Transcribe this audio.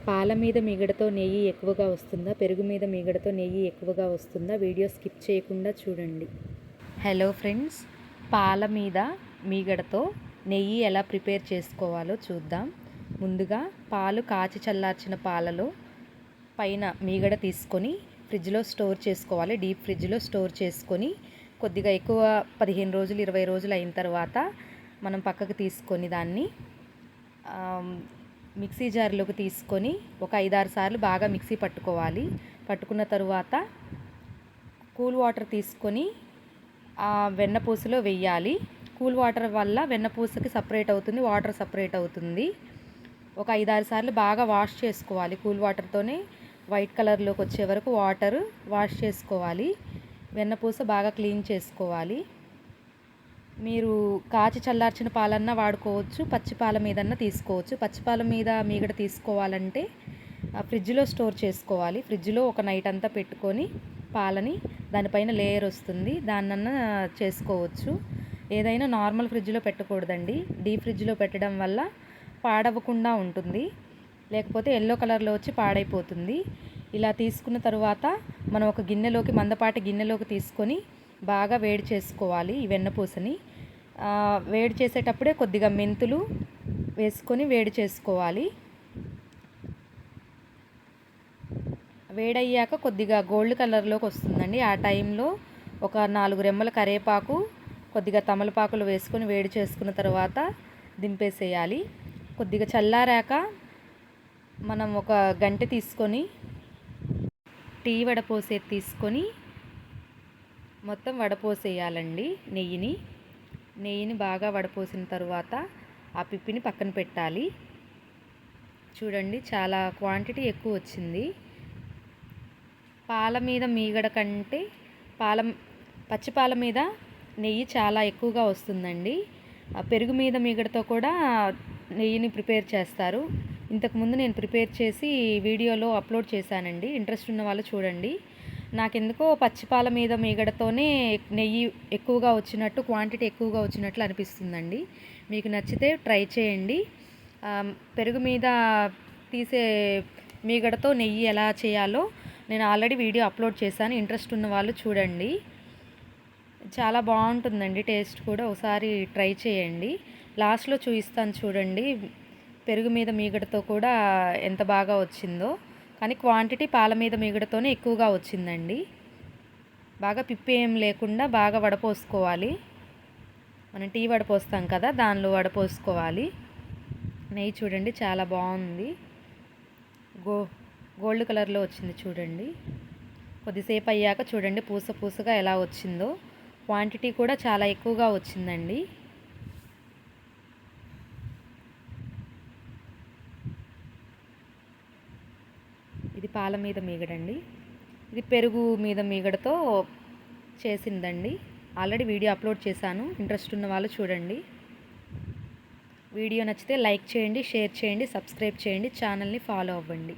పాల మీద మీగడతో నెయ్యి ఎక్కువగా వస్తుందా, పెరుగు మీద మీగడతో నెయ్యి ఎక్కువగా వస్తుందా? వీడియో స్కిప్ చేయకుండా చూడండి. హలో ఫ్రెండ్స్, పాల మీద మీగడతో నెయ్యి ఎలా ప్రిపేర్ చేసుకోవాలో చూద్దాం. ముందుగా పాలు కాచి చల్లార్చిన పాలలో పైన మీగడ తీసుకొని ఫ్రిడ్జ్లో స్టోర్ చేసుకోవాలి. డీప్ ఫ్రిడ్జ్లో స్టోర్ చేసుకొని కొద్దిగా ఎక్కువ 15 రోజులు 20 రోజులు అయిన తర్వాత మనం పక్కకు తీసుకొని దాన్ని మిక్సీ జార్లోకి తీసుకొని ఒక 5-6 సార్లు బాగా మిక్సీ పట్టుకోవాలి. పట్టుకున్న తరువాత కూల్ వాటర్ తీసుకొని ఆ వెన్నపూసలో వెయ్యాలి. కూల్ వాటర్ వల్ల వెన్నపూసకి సపరేట్ అవుతుంది, వాటర్ సపరేట్ అవుతుంది. ఒక 5-6 సార్లు బాగా వాష్ చేసుకోవాలి. కూల్ వాటర్తోనే వైట్ కలర్లోకి వచ్చే వరకు వాష్ చేసుకోవాలి. వెన్నపూస బాగా క్లీన్ చేసుకోవాలి. మీరు కాచి చల్లార్చిన పాలన్నా వాడుకోవచ్చు, పచ్చి పాల మీదన్నా తీసుకోవచ్చు. పచ్చి పాల మీద మీగడ తీసుకోవాలంటే ఫ్రిడ్జ్లో స్టోర్ చేసుకోవాలి. ఫ్రిడ్జ్లో ఒక నైట్ అంతా పెట్టుకొని పాలని దానిపైన లేయర్ వస్తుంది, దాన్నన్నా చేసుకోవచ్చు. ఏదైనా నార్మల్ ఫ్రిడ్జ్లో పెట్టకూడదండి. డీప్ ఫ్రిడ్జ్లో పెట్టడం వల్ల పాడవకుండా ఉంటుంది, లేకపోతే ఎల్లో కలర్లో వచ్చి పాడైపోతుంది. ఇలా తీసుకున్న తర్వాత మనం ఒక గిన్నెలోకి, మందపాటి గిన్నెలోకి తీసుకొని బాగా వేడి చేసుకోవాలి. ఈ వెన్నపూసని వేడి చేసేటప్పుడే కొద్దిగా మెంతులు వేసుకొని వేడి చేసుకోవాలి. వేడయ్యాక కొద్దిగా గోల్డ్ కలర్లోకి వస్తుందండి. ఆ టైంలో ఒక 4 రెమ్మల కరివేపాకు, కొద్దిగా తమలపాకులు వేసుకొని వేడి చేసుకున్న తర్వాత దింపేసేయాలి. కొద్దిగా చల్లారాక మనం ఒక గంటె తీసుకొని టీ వడపోసేది తీసుకొని మొత్తం వడపోసేయాలండి. నెయ్యిని బాగా వడపోసిన తర్వాత ఆ పిప్పిని పక్కన పెట్టాలి. చూడండి, చాలా క్వాంటిటీ ఎక్కువ వచ్చింది. పాల మీద మీగడ కంటే పచ్చిపాల మీద నెయ్యి చాలా ఎక్కువగా వస్తుందండి. పెరుగు మీద మీగడతో కూడా నెయ్యిని ప్రిపేర్ చేస్తారు. ఇంతకుముందు నేను ప్రిపేర్ చేసి వీడియోలో అప్లోడ్ చేశానండి. ఇంట్రెస్ట్ ఉన్న వాళ్ళు చూడండి. నాకెందుకో పచ్చిపాల మీద మీగడతోనే నెయ్యి ఎక్కువగా వచ్చినట్టు, క్వాంటిటీ ఎక్కువగా వచ్చినట్లు అనిపిస్తుందండి. మీకు నచ్చితే ట్రై చేయండి. పెరుగు మీద తీసే మీగడతో నెయ్యి ఎలా చేయాలో నేను ఆల్రెడీ వీడియో అప్లోడ్ చేశాను. ఇంట్రెస్ట్ ఉన్న వాళ్ళు చూడండి. చాలా బాగుంటుందండి, టేస్ట్ కూడా ఒకసారి ట్రై చేయండి. లాస్ట్లో చూపిస్తాను చూడండి, పెరుగు మీద మీగడతో కూడా ఎంత బాగా వచ్చిందో. కానీ క్వాంటిటీ పాల మీద మీగడతోనే ఎక్కువగా వచ్చిందండి. బాగా పిప్పి ఏం లేకుండా బాగా వడపోసుకోవాలి. మనం టీ వడపోస్తాం కదా, దానిలో వడపోసుకోవాలి. నెయ్యి చూడండి చాలా బాగుంది, గోల్డ్ కలర్లో వచ్చింది చూడండి. కొద్దిసేపు అయ్యాక చూడండి పూసగా ఎలా వచ్చిందో. క్వాంటిటీ కూడా చాలా ఎక్కువగా వచ్చిందండి. ఇది పాల మీద మీగడండి. ఇది పెరుగు మీద మీగడతో చేసిందండి. ఆల్రెడీ వీడియో అప్లోడ్ చేశాను. ఇంట్రెస్ట్ ఉన్న వాళ్ళు చూడండి. వీడియో నచ్చితే లైక్ చేయండి, షేర్ చేయండి, సబ్స్క్రైబ్ చేయండి, ఛానల్ని ఫాలో అవ్వండి.